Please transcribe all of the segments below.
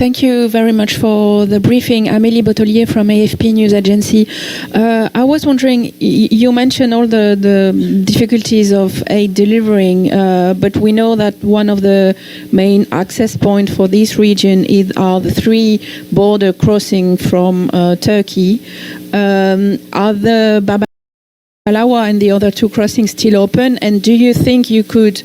Thank you very much for the briefing. Amélie Bottelier from AFP News Agency. I was wondering, you mentioned all the difficulties of aid delivering, but we know that one of the main access points for this region are the 3 border crossing from Turkey. Are the Bab Alawa and the other 2 crossings still open? And do you think you could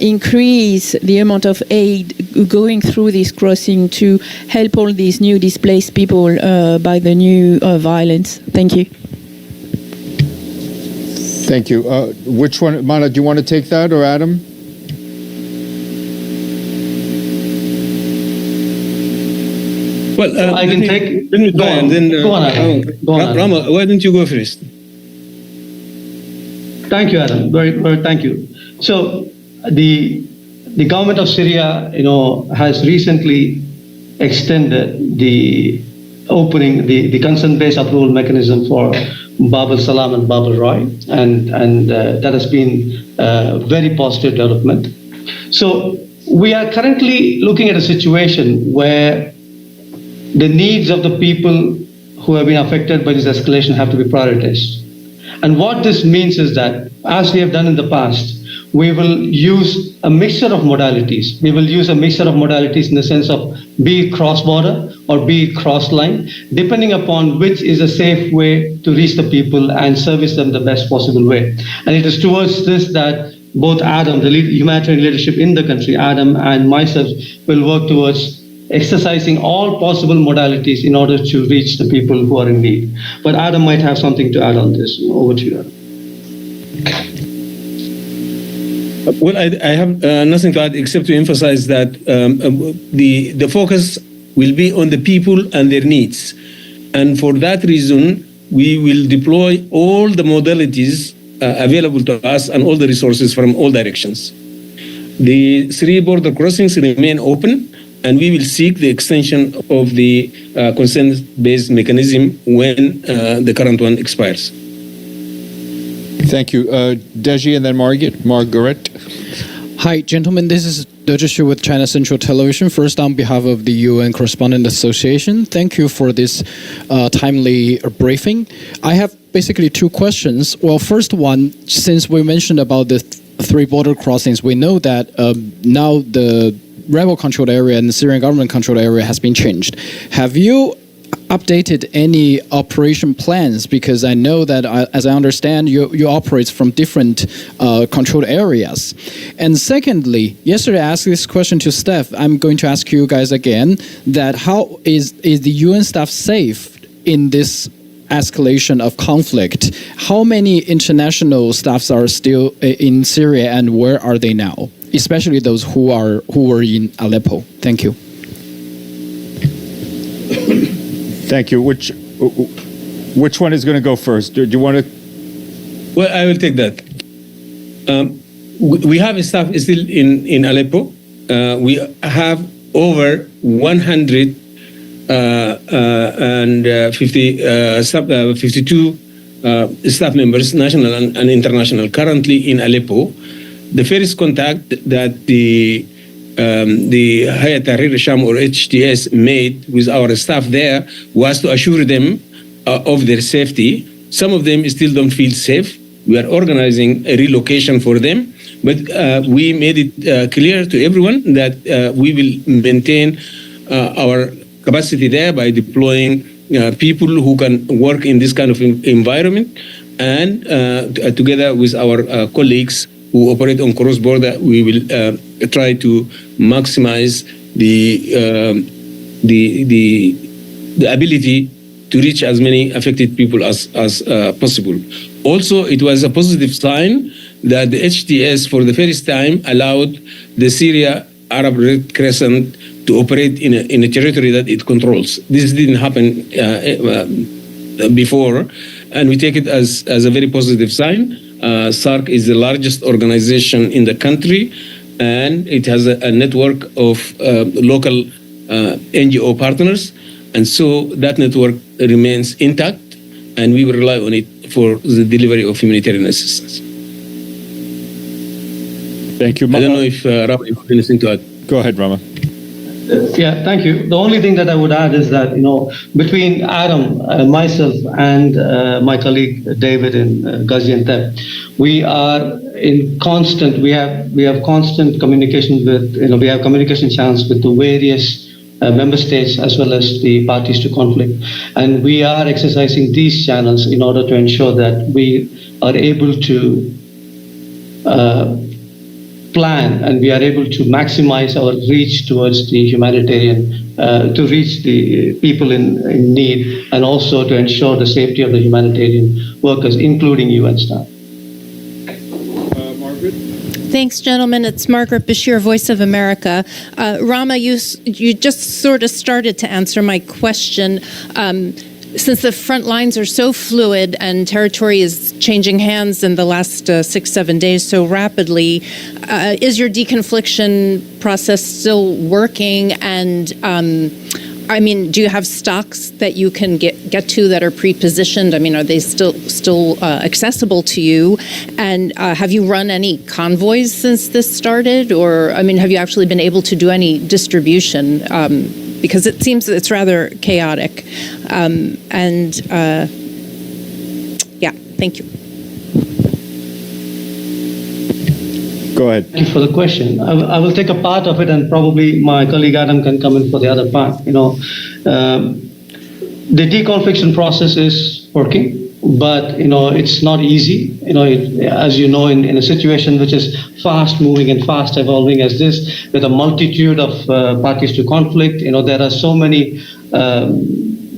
increase the amount of aid going through this crossing to help all these new displaced people by the new violence? Thank you. Thank you. Which one, Mana, do you want to take that, or Adam? Well, I can take. Let me try, and then go on, Adam. Go on, Adam. Rama, why don't you go first? Thank you, Adam. Very thank you. So the government of Syria, has recently extended the opening, the consent-based approval mechanism for Bab al-Salam and Bab al-Rai, and that has been a very positive development. So we are currently looking at a situation where the needs of the people who have been affected by this escalation have to be prioritized. And what this means is that, as we have done in the past, we will use a mixture of modalities. We will use a mixture of modalities in the sense of be it cross-border or be it cross-line, depending upon which is a safe way to reach the people and service them the best possible way. And it is towards this that both Adam, the humanitarian leadership in the country, Adam and myself, will work towards exercising all possible modalities in order to reach the people who are in need. But Adam might have something to add on this. Over to you, Adam. Well, I have nothing to add except to emphasize that the focus will be on the people and their needs. And for that reason, we will deploy all the modalities available to us and all the resources from all directions. The 3 border crossings remain open, and we will seek the extension of the consent-based mechanism when the current one expires. Thank you. Deji and then Margaret. Hi, gentlemen. This is Deji Xu with China Central Television. First, on behalf of the UN Correspondent Association, thank you for this timely briefing. I have basically 2 questions. Well, first one, since we mentioned about the 3 border crossings, we know that now the rebel-controlled area and the Syrian government-controlled area has been changed. Have you updated any operation plans? Because I know that, as I understand, you operate from different controlled areas. And secondly, yesterday I asked this question to Steph. I'm going to ask you guys again, that how is the UN staff safe in this escalation of conflict? How many international staffs are still in Syria, and where are they now? Especially those who were in Aleppo. Thank you. Thank you. Which one is going to go first? Do you want to? Well, I will take that. We have staff still in Aleppo. We have over 52 staff members, national and international, currently in Aleppo. The first contact that the Hayat Tahrir Sham or HTS made with our staff there was to assure them of their safety. Some of them still don't feel safe. We are organizing a relocation for them, but we made it clear to everyone that we will maintain our capacity there by deploying people who can work in this kind of environment, and together with our colleagues who operate on cross-border, we will try to maximize the ability to reach as many affected people as possible. Also, it was a positive sign that the HTS, for the first time, allowed the Syria Arab Red Crescent to operate in a territory that it controls. This didn't happen before, and we take it as a very positive sign. SARC is the largest organization in the country, and it has a network of local NGO partners, and so that network remains intact, and we will rely on it for the delivery of humanitarian assistance. Thank you. I don't know if Rama, you have anything to add. Go ahead, Rama. Yeah, thank you. The only thing that I would add is that, between Adam, myself, and my colleague David in Gaziantep, we are in constant. We have constant communication with. We have communication channels with the various member states as well as the parties to conflict, and we are exercising these channels in order to ensure that we are able to plan and we are able to maximize our reach towards the humanitarian, to reach the people in need, and also to ensure the safety of the humanitarian workers, including UN staff. Margaret? Thanks, gentlemen. It's Margaret Bashir, Voice of America. Rama, you just sort of started to answer my question. Since the front lines are so fluid and territory is changing hands in the last 6-7 days so rapidly, is your deconfliction process still working? And do you have stocks that you can get to that are pre-positioned? Are they still accessible to you? And have you run any convoys since this started? Or, have you actually been able to do any distribution? Because it seems that it's rather chaotic. Thank you. Go ahead. Thank you for the question. I will take a part of it, and probably my colleague Adam can come in for the other part. The deconfliction process is working, but it's not easy. As you know, in a situation which is fast moving and fast evolving as this, with a multitude of parties to conflict, there are so many.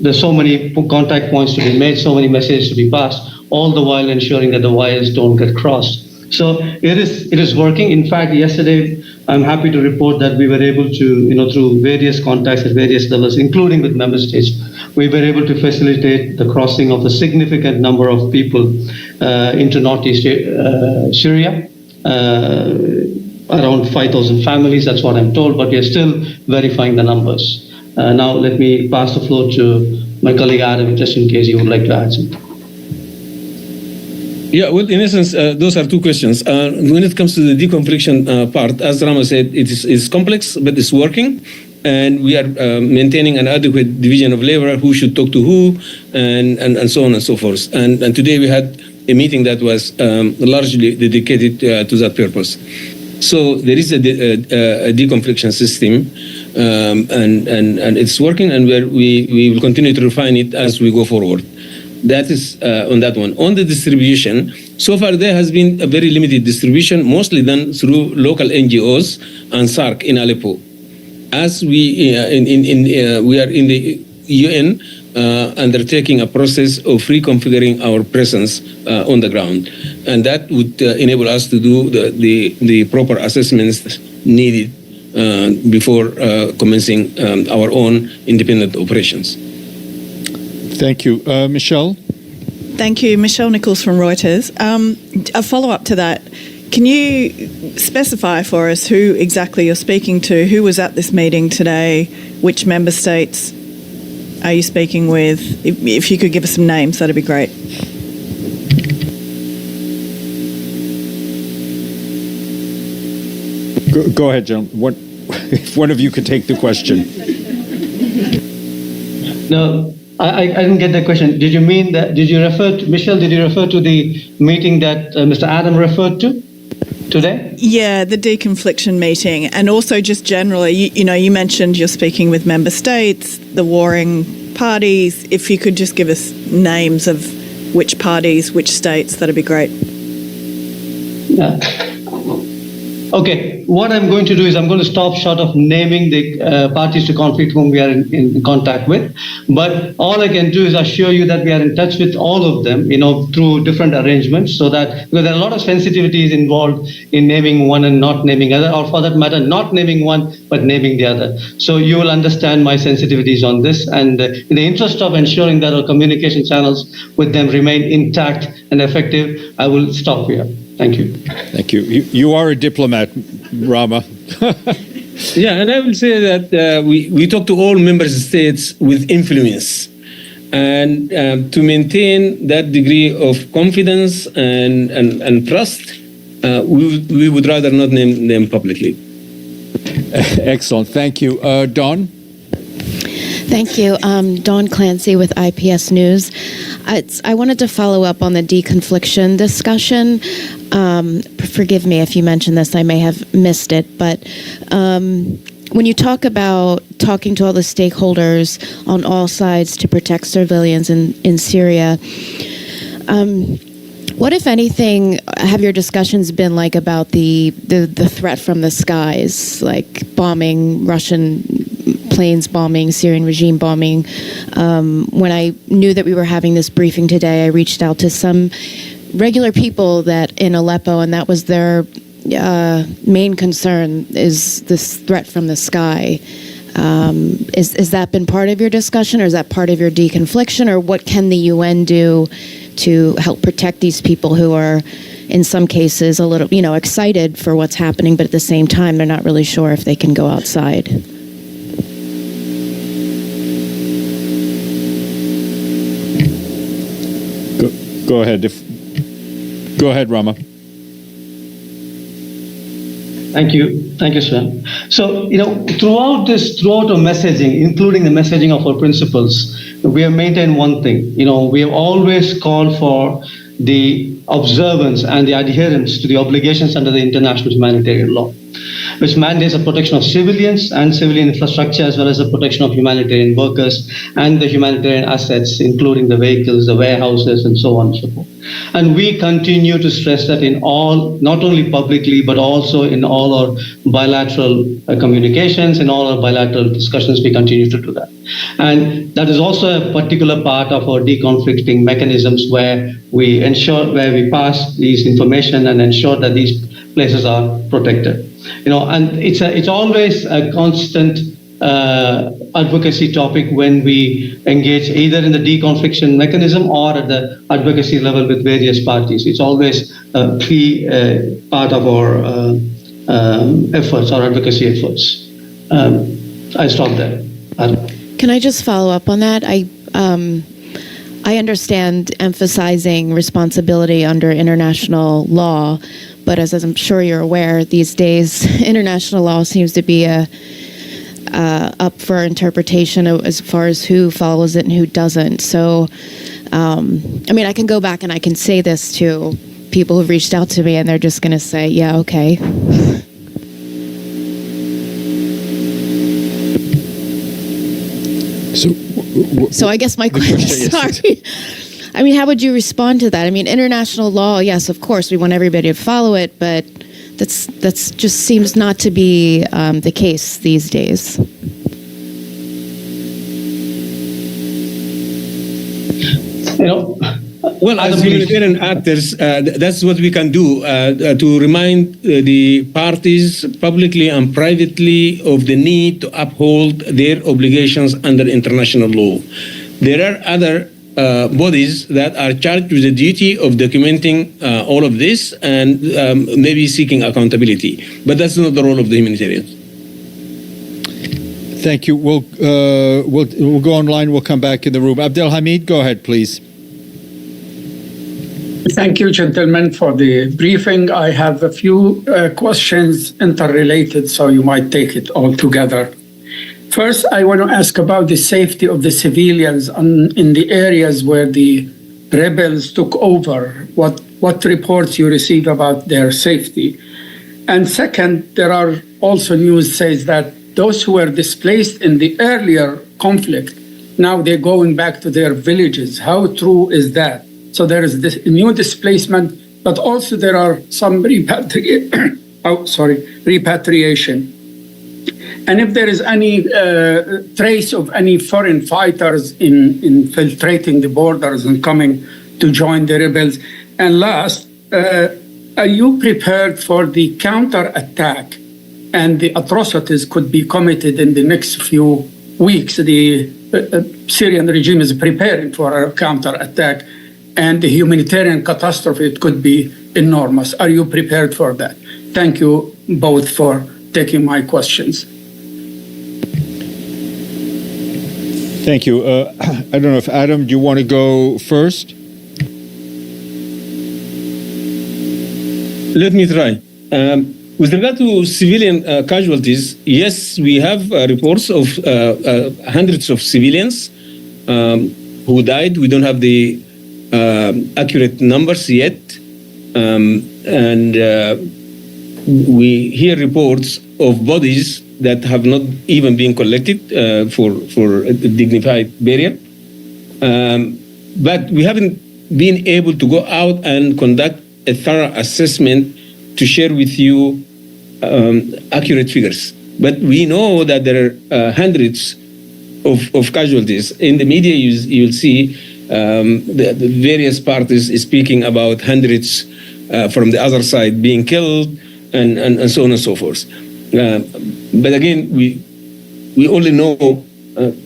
There's so many contact points to be made, so many messages to be passed, all the while ensuring that the wires don't get crossed. So it is working. In fact, yesterday, I'm happy to report that we were able to, through various contacts at various levels, including with member states, we were able to facilitate the crossing of a significant number of people into northeast Syria. Around 5,000 families, that's what I'm told, but we are still verifying the numbers. Now let me pass the floor to my colleague Adam, just in case you would like to add something. Yeah, well, in essence, those are two questions. When it comes to the deconfliction part, as Rama said, it is complex, but it's working. And we are maintaining an adequate division of labor, who should talk to who, and so on and so forth. And today we had a meeting that was largely dedicated to that purpose. So there is a deconfliction system, and it's working, and we will continue to refine it as we go forward. That is on that one. On the distribution, so far there has been a very limited distribution, mostly done through local NGOs and SARC in Aleppo. As we are in the UN undertaking a process of reconfiguring our presence on the ground, and that would enable us to do the proper assessments needed before commencing our own independent operations. Thank you. Michelle? Thank you. Michelle Nichols from Reuters. A follow-up to that. Can you specify for us who exactly you're speaking to? Who was at this meeting today? Which member states are you speaking with? If you could give us some names, that'd be great. Go ahead, gentlemen. If one of you could take the question. No, I didn't get that question. Did you mean that? Did you refer to Michelle? Did you refer to the meeting that Mr. Adam referred to today? Yeah, the deconfliction meeting, and also just generally. You mentioned you're speaking with member states, the warring parties. If you could just give us names of which parties, which states, that'd be great. Yeah. Okay, what I'm going to do is I'm going to stop short of naming the parties to conflict whom we are in contact with. But all I can do is assure you that we are in touch with all of them, through different arrangements, so that, because there are a lot of sensitivities involved in naming one and not naming other, or for that matter, not naming one but naming the other. So you will understand my sensitivities on this, and in the interest of ensuring that our communication channels with them remain intact and effective, I will stop here. Thank you. Thank you. You are a diplomat, Rama. Yeah, and I will say that we talk to all member states with influence, and to maintain that degree of confidence and trust, we would rather not name them publicly. Excellent. Thank you. Dawn? Thank you. Dawn Clancy with IPS News. I wanted to follow up on the deconfliction discussion. Forgive me if you mentioned this, I may have missed it, but when you talk about talking to all the stakeholders on all sides to protect civilians in Syria, what, if anything, have your discussions been like about the threat from the skies, like bombing, Russian planes bombing, Syrian regime bombing? When I knew that we were having this briefing today, I reached out to some regular people that in Aleppo, and that was their main concern, is this threat from the sky. Is that been part of your discussion, or is that part of your deconfliction, or what can the UN do to help protect these people who are, in some cases, a little, excited for what's happening, but at the same time, they're not really sure if they can go outside? Go ahead. Go ahead, Rama. Thank you, Sven. So, throughout our messaging, including the messaging of our principles, we have maintained one thing. We have always called for the observance and the adherence to the obligations under the international humanitarian law, which mandates the protection of civilians and civilian infrastructure, as well as the protection of humanitarian workers and the humanitarian assets, including the vehicles, the warehouses, and so on and so forth. And we continue to stress that in all, not only publicly, but also in all our bilateral communications, in all our bilateral discussions, we continue to do that. And that is also a particular part of our deconflicting mechanisms, where we pass these information and ensure that these places are protected. And it's always a constant advocacy topic when we engage either in the deconfliction mechanism or at the advocacy level with various parties. It's always a key part of our efforts, our advocacy efforts. I stop there. Can I just follow up on that? I understand emphasizing responsibility under international law, but as I'm sure you're aware, these days international law seems to be up for interpretation as far as who follows it and who doesn't. So, I can go back and I can say this to people who've reached out to me, and they're just going to say, yeah, okay. So I guess my question, sorry. How would you respond to that? International law, yes, of course, we want everybody to follow it, but that's just seems not to be the case these days. Well, as humanitarian actors, that's what we can do to remind the parties publicly and privately of the need to uphold their obligations under international law. There are other bodies that are charged with the duty of documenting all of this and maybe seeking accountability. But that's not the role of the humanitarians. Thank you. We'll go online. We'll come back in the room. Abdelhamid, go ahead, please. Thank you, gentlemen, for the briefing. I have a few questions interrelated, so you might take it all together. First, I want to ask about the safety of the civilians in the areas where the rebels took over. What reports you receive about their safety? And second, there are also news says that those who were displaced in the earlier conflict, now they're going back to their villages. How true is that? So there is this new displacement, but also there are some repatriation. And if there is any trace of any foreign fighters infiltrating the borders and coming to join the rebels. And last, are you prepared for the counterattack and the atrocities could be committed in the next few weeks? The Syrian regime is preparing for a counterattack, and the humanitarian catastrophe, it could be enormous. Are you prepared for that? Thank you both for taking my questions. Thank you. I don't know if Adam, do you want to go first? Let me try. With regard to civilian casualties, yes, we have reports of hundreds of civilians who died. We don't have the accurate numbers yet. And we hear reports of bodies that have not even been collected for a dignified burial. But we haven't been able to go out and conduct a thorough assessment to share with you accurate figures. But we know that there are hundreds of casualties. In the media, you'll see the various parties speaking about hundreds from the other side being killed and so on and so forth. But again, we only know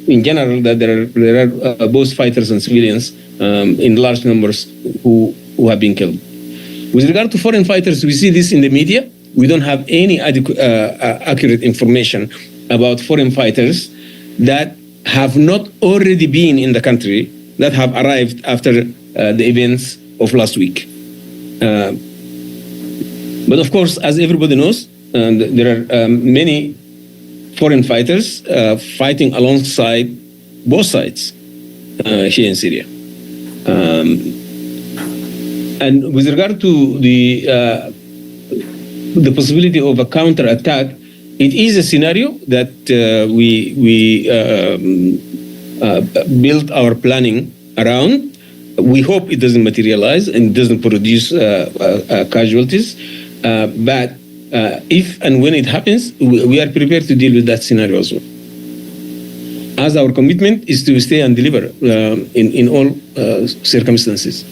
in general that there are both fighters and civilians in large numbers who have been killed. With regard to foreign fighters, we see this in the media. We don't have any accurate information about foreign fighters that have not already been in the country, that have arrived after the events of last week. But of course, as everybody knows, there are many foreign fighters fighting alongside both sides here in Syria. And with regard to the possibility of a counterattack, it is a scenario that we built our planning around. We hope it doesn't materialize and doesn't produce casualties. But if and when it happens, we are prepared to deal with that scenario as well. As our commitment is to stay and deliver in all circumstances.